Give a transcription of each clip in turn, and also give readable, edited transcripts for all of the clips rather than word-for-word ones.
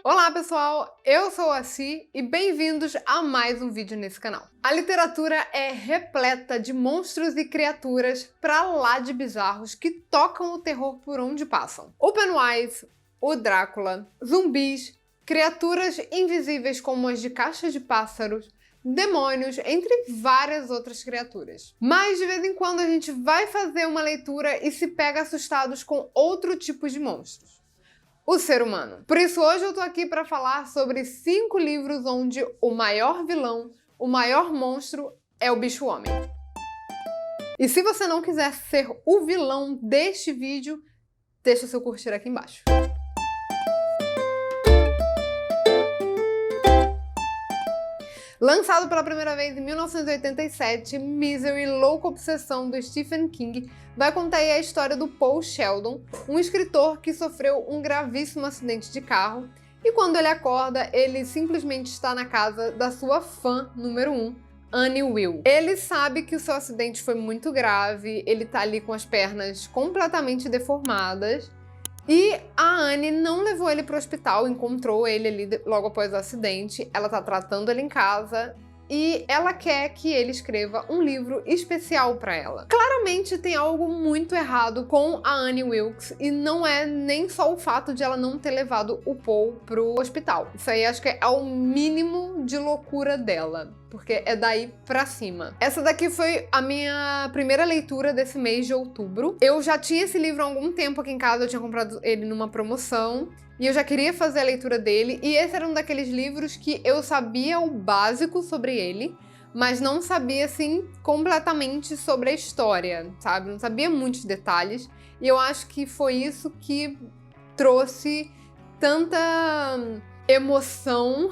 Olá pessoal, eu sou a Si e bem-vindos a mais um vídeo nesse canal. A literatura é repleta de monstros e criaturas pra lá de bizarros que tocam o terror por onde passam. O Pennywise, o Drácula, zumbis, criaturas invisíveis como as de caixas de pássaros, demônios, entre várias outras criaturas. Mas de vez em quando a gente vai fazer uma leitura e se pega assustados com outro tipo de monstros. O ser humano. Por isso hoje eu tô aqui para falar sobre 5 livros onde o maior vilão, o maior monstro é o bicho-homem. E se você não quiser ser o vilão deste vídeo, deixa o seu curtir aqui embaixo. Lançado pela primeira vez em 1987, Misery, Louca Obsessão, do Stephen King, vai contar aí a história do Paul Sheldon, um escritor que sofreu um gravíssimo acidente de carro, e quando ele acorda, ele simplesmente está na casa da sua fã número 1, Annie Will. Ele sabe que o seu acidente foi muito grave, ele tá ali com as pernas completamente deformadas, e a Annie não levou ele para o hospital, encontrou ele ali logo após o acidente, ela tá tratando ele em casa e ela quer que ele escreva um livro especial para ela. Claramente tem algo muito errado com a Annie Wilkes e não é nem só o fato de ela não ter levado o Paul pro hospital. Isso aí acho que é o mínimo de loucura dela, porque é daí pra cima. Essa daqui foi a minha primeira leitura desse mês de outubro. Eu já tinha esse livro há algum tempo aqui em casa, eu tinha comprado ele numa promoção e eu já queria fazer a leitura dele, e esse era um daqueles livros que eu sabia o básico sobre ele, mas não sabia, assim, completamente sobre a história, sabe? Não sabia muitos detalhes, e eu acho que foi isso que trouxe tanta emoção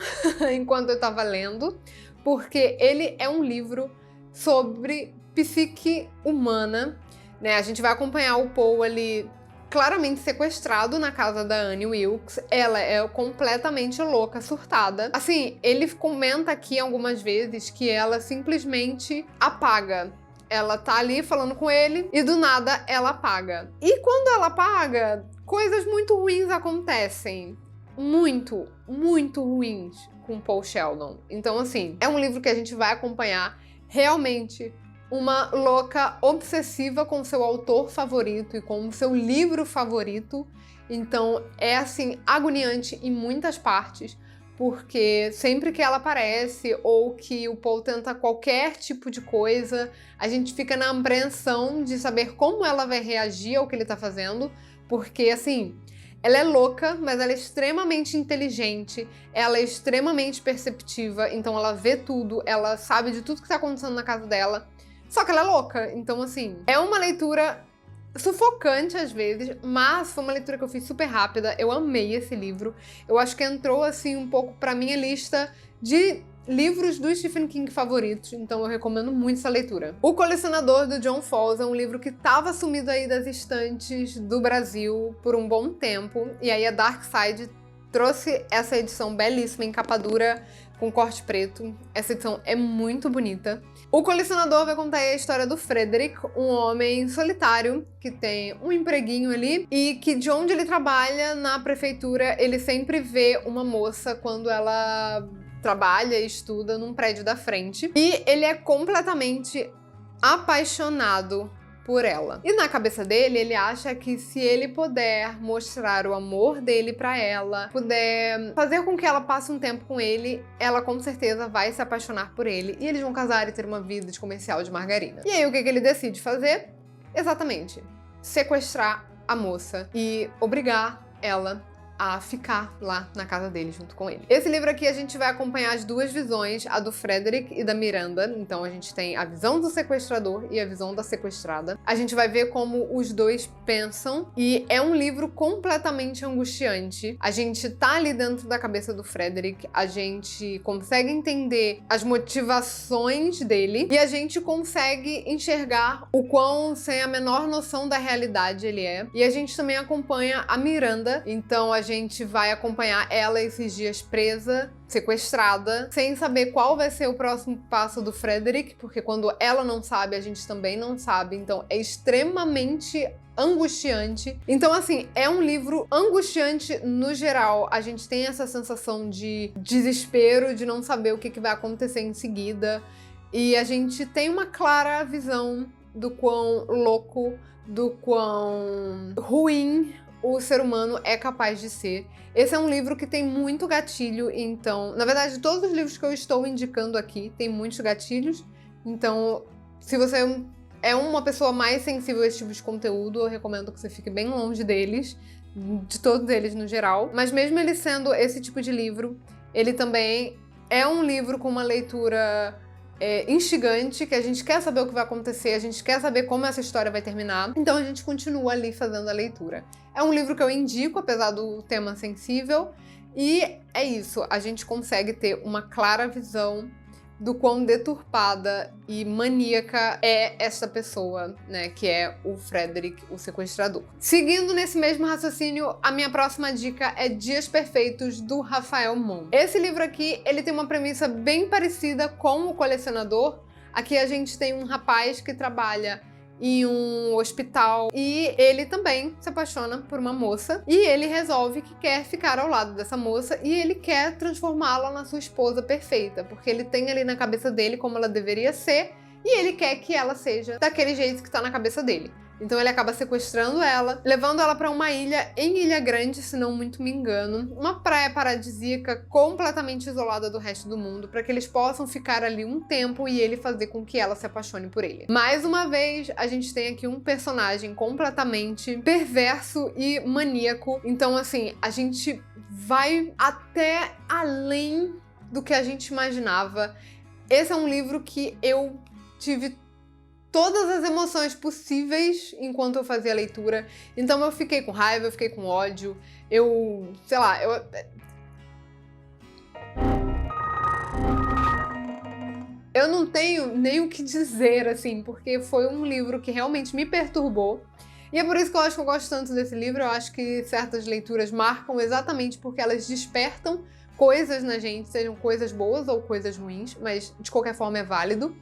enquanto eu tava lendo, porque ele é um livro sobre psique humana, né? A gente vai acompanhar o Paul ali claramente sequestrado na casa da Annie Wilkes. Ela é completamente louca, surtada. Assim, ele comenta aqui algumas vezes que ela simplesmente apaga. Ela tá ali falando com ele e do nada ela apaga. E quando ela apaga, coisas muito ruins acontecem. Muito, muito ruins com Paul Sheldon. Então, assim, é um livro que a gente vai acompanhar realmente uma louca obsessiva com seu autor favorito e com o seu livro favorito. Então é assim, agoniante em muitas partes, porque sempre que ela aparece ou que o Paul tenta qualquer tipo de coisa, a gente fica na apreensão de saber como ela vai reagir ao que ele tá fazendo, porque assim, ela é louca, mas ela é extremamente inteligente, ela é extremamente perceptiva, então ela vê tudo, ela sabe de tudo que tá acontecendo na casa dela. Só que ela é louca, então assim, é uma leitura sufocante às vezes, mas foi uma leitura que eu fiz super rápida, eu amei esse livro. Eu acho que entrou assim um pouco pra minha lista de livros do Stephen King favoritos, então eu recomendo muito essa leitura. O Colecionador, do John Fawkes, é um livro que estava sumido aí das estantes do Brasil por um bom tempo, e aí a Dark Side trouxe essa edição belíssima em capa dura com corte preto. Essa edição é muito bonita. O Colecionador vai contar aí a história do Frederick, um homem solitário que tem um empreguinho ali e que de onde ele trabalha, na prefeitura, ele sempre vê uma moça quando ela trabalha e estuda num prédio da frente. E ele é completamente apaixonado por ela. E na cabeça dele, ele acha que se ele puder mostrar o amor dele pra ela, puder fazer com que ela passe um tempo com ele, ela com certeza vai se apaixonar por ele e eles vão casar e ter uma vida de comercial de margarina. E aí o que ele decide fazer? Exatamente, sequestrar a moça e obrigar ela a ficar lá na casa dele junto com ele. Esse livro aqui a gente vai acompanhar as duas visões, a do Frederick e da Miranda. Então a gente tem a visão do sequestrador e a visão da sequestrada. A gente vai ver como os dois pensam e é um livro completamente angustiante. A gente tá ali dentro da cabeça do Frederick, a gente consegue entender as motivações dele e a gente consegue enxergar o quão sem a menor noção da realidade ele é. E a gente também acompanha a Miranda, então a gente vai acompanhar ela esses dias presa, sequestrada, sem saber qual vai ser o próximo passo do Frederick, porque quando ela não sabe, a gente também não sabe. Então é extremamente angustiante. Então, assim, é um livro angustiante no geral. A gente tem essa sensação de desespero, de não saber o que vai acontecer em seguida. E a gente tem uma clara visão do quão louco, do quão ruim o ser humano é capaz de ser. Esse é um livro que tem muito gatilho, então... Na verdade, todos os livros que eu estou indicando aqui têm muitos gatilhos. Então, se você é uma pessoa mais sensível a esse tipo de conteúdo, eu recomendo que você fique bem longe deles, de todos eles no geral. Mas mesmo ele sendo esse tipo de livro, ele também é um livro com uma leitura instigante, que a gente quer saber o que vai acontecer, a gente quer saber como essa história vai terminar, então a gente continua ali fazendo a leitura. É um livro que eu indico, apesar do tema sensível, e é isso, a gente consegue ter uma clara visão do quão deturpada e maníaca é essa pessoa, né, que é o Frederick, o sequestrador. Seguindo nesse mesmo raciocínio, a minha próxima dica é Dias Perfeitos, do Raphael Monte. Esse livro aqui, ele tem uma premissa bem parecida com O Colecionador. Aqui a gente tem um rapaz que trabalha em um hospital e ele também se apaixona por uma moça e ele resolve que quer ficar ao lado dessa moça e ele quer transformá-la na sua esposa perfeita, porque ele tem ali na cabeça dele como ela deveria ser e ele quer que ela seja daquele jeito que tá na cabeça dele. Então ele acaba sequestrando ela, levando ela para uma ilha em Ilha Grande, se não muito me engano, uma praia paradisíaca completamente isolada do resto do mundo, para que eles possam ficar ali um tempo e ele fazer com que ela se apaixone por ele. Mais uma vez, a gente tem aqui um personagem completamente perverso e maníaco. Então, assim, a gente vai até além do que a gente imaginava. Esse é um livro que eu tive todas as emoções possíveis enquanto eu fazia a leitura. Então eu fiquei com raiva, eu fiquei com ódio, sei lá, eu não tenho nem o que dizer, assim, porque foi um livro que realmente me perturbou. E é por isso que eu acho que eu gosto tanto desse livro. Eu acho que certas leituras marcam exatamente porque elas despertam coisas na gente, sejam coisas boas ou coisas ruins, mas de qualquer forma é válido.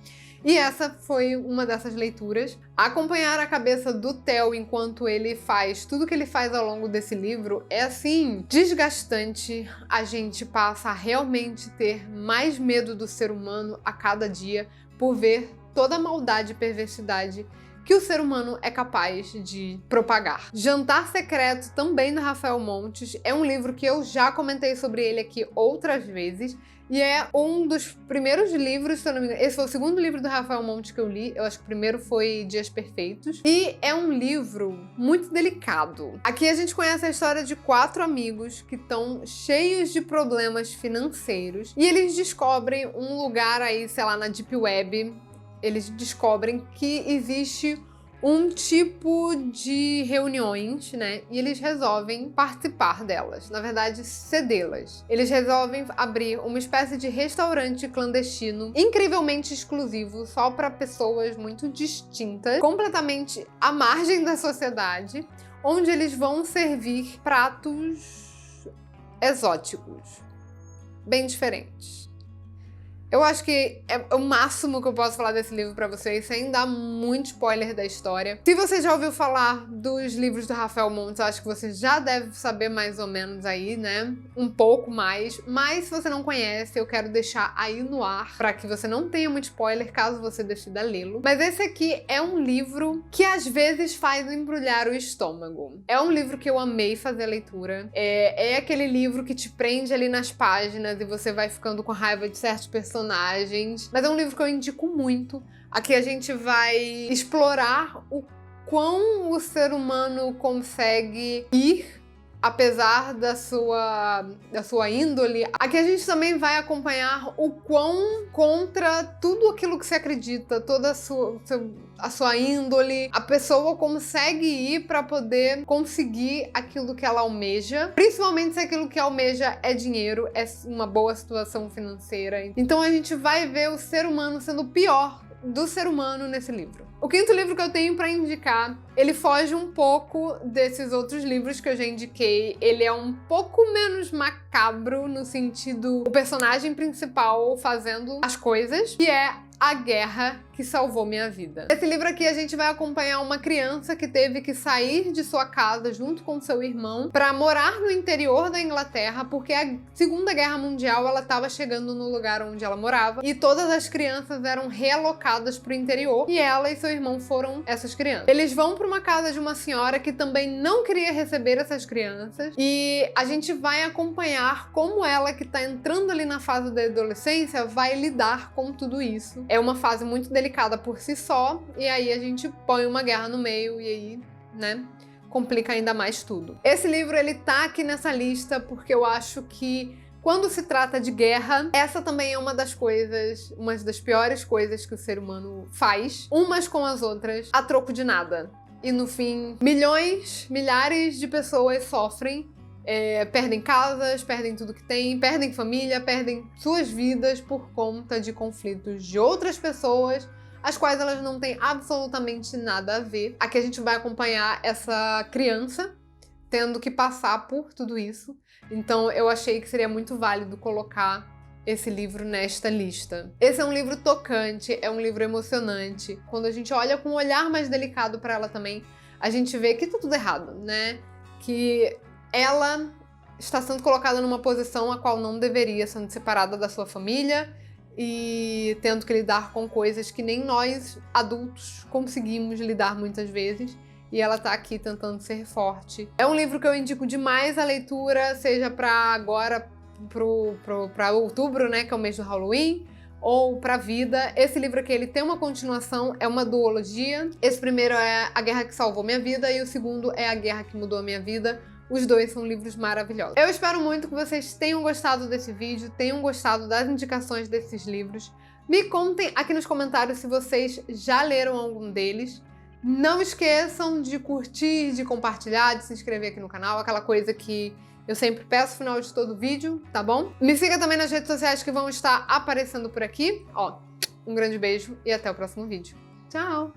E essa foi uma dessas leituras. Acompanhar a cabeça do Theo enquanto ele faz tudo que ele faz ao longo desse livro é, assim, desgastante. A gente passa a realmente ter mais medo do ser humano a cada dia por ver toda a maldade e perversidade que o ser humano é capaz de propagar. Jantar Secreto, também do Raphael Montes, é um livro que eu já comentei sobre ele aqui outras vezes, e é um dos primeiros livros, se eu não me engano, esse foi o segundo livro do Raphael Montes que eu li, eu acho que o primeiro foi Dias Perfeitos, e é um livro muito delicado. Aqui a gente conhece a história de 4 amigos que estão cheios de problemas financeiros, e eles descobrem um lugar aí, sei lá, na Deep Web. Eles descobrem que existe um tipo de reuniões, né? E eles resolvem participar delas, na verdade, cedê-las. Eles resolvem abrir uma espécie de restaurante clandestino, incrivelmente exclusivo, só para pessoas muito distintas, completamente à margem da sociedade, onde eles vão servir pratos exóticos, bem diferentes. Eu acho que é o máximo que eu posso falar desse livro pra vocês, sem dar muito spoiler da história. Se você já ouviu falar dos livros do Raphael Montes, eu acho que você já deve saber mais ou menos aí, né? Um pouco mais. Mas se você não conhece, eu quero deixar aí no ar, pra que você não tenha muito spoiler, caso você decida lê-lo. Mas esse aqui é um livro que às vezes faz embrulhar o estômago. É um livro que eu amei fazer a leitura. É aquele livro que te prende ali nas páginas e você vai ficando com raiva de certos personagens. Mas é um livro que eu indico muito. Aqui a gente vai explorar o quão o ser humano consegue ir apesar da sua índole. Aqui a gente também vai acompanhar o quão contra tudo aquilo que se acredita, toda a sua índole, a pessoa consegue ir para poder conseguir aquilo que ela almeja, principalmente se aquilo que almeja é dinheiro, é uma boa situação financeira. Então a gente vai ver o ser humano sendo o pior do ser humano nesse livro. O quinto livro que eu tenho pra indicar, ele foge um pouco desses outros livros que eu já indiquei. Ele é um pouco menos macabro no sentido o personagem principal fazendo as coisas, que é A Guerra que Salvou Minha Vida. Nesse livro aqui a gente vai acompanhar uma criança que teve que sair de sua casa junto com seu irmão para morar no interior da Inglaterra, porque a Segunda Guerra Mundial ela estava chegando no lugar onde ela morava e todas as crianças eram realocadas para o interior e ela e seu irmão foram essas crianças. Eles vão para uma casa de uma senhora que também não queria receber essas crianças e a gente vai acompanhar como ela, que está entrando ali na fase da adolescência, vai lidar com tudo isso. É uma fase muito delicada por si só, e aí a gente põe uma guerra no meio e aí, né, complica ainda mais tudo. Esse livro, ele tá aqui nessa lista porque eu acho que quando se trata de guerra, essa também é uma das piores coisas que o ser humano faz, umas com as outras, a troco de nada. E no fim, milhares de pessoas sofrem, perdem casas, perdem tudo que tem, perdem família, perdem suas vidas por conta de conflitos de outras pessoas, as quais elas não têm absolutamente nada a ver. Aqui a gente vai acompanhar essa criança tendo que passar por tudo isso. Então eu achei que seria muito válido colocar esse livro nesta lista. Esse é um livro tocante, é um livro emocionante. Quando a gente olha com um olhar mais delicado para ela também, a gente vê que tá tudo errado, né? Que ela está sendo colocada numa posição a qual não deveria, sendo separada da sua família e tendo que lidar com coisas que nem nós, adultos, conseguimos lidar muitas vezes. E ela tá aqui tentando ser forte. É um livro que eu indico demais a leitura, seja para agora, para outubro, né, que é o mês do Halloween, ou pra vida. Esse livro aqui, ele tem uma continuação, é uma duologia. Esse primeiro é A Guerra que Salvou Minha Vida e o segundo é A Guerra que Mudou a Minha Vida. Os dois são livros maravilhosos. Eu espero muito que vocês tenham gostado desse vídeo, tenham gostado das indicações desses livros. Me contem aqui nos comentários se vocês já leram algum deles. Não esqueçam de curtir, de compartilhar, de se inscrever aqui no canal, aquela coisa que eu sempre peço no final de todo vídeo, tá bom? Me siga também nas redes sociais que vão estar aparecendo por aqui. Ó, um grande beijo e até o próximo vídeo. Tchau!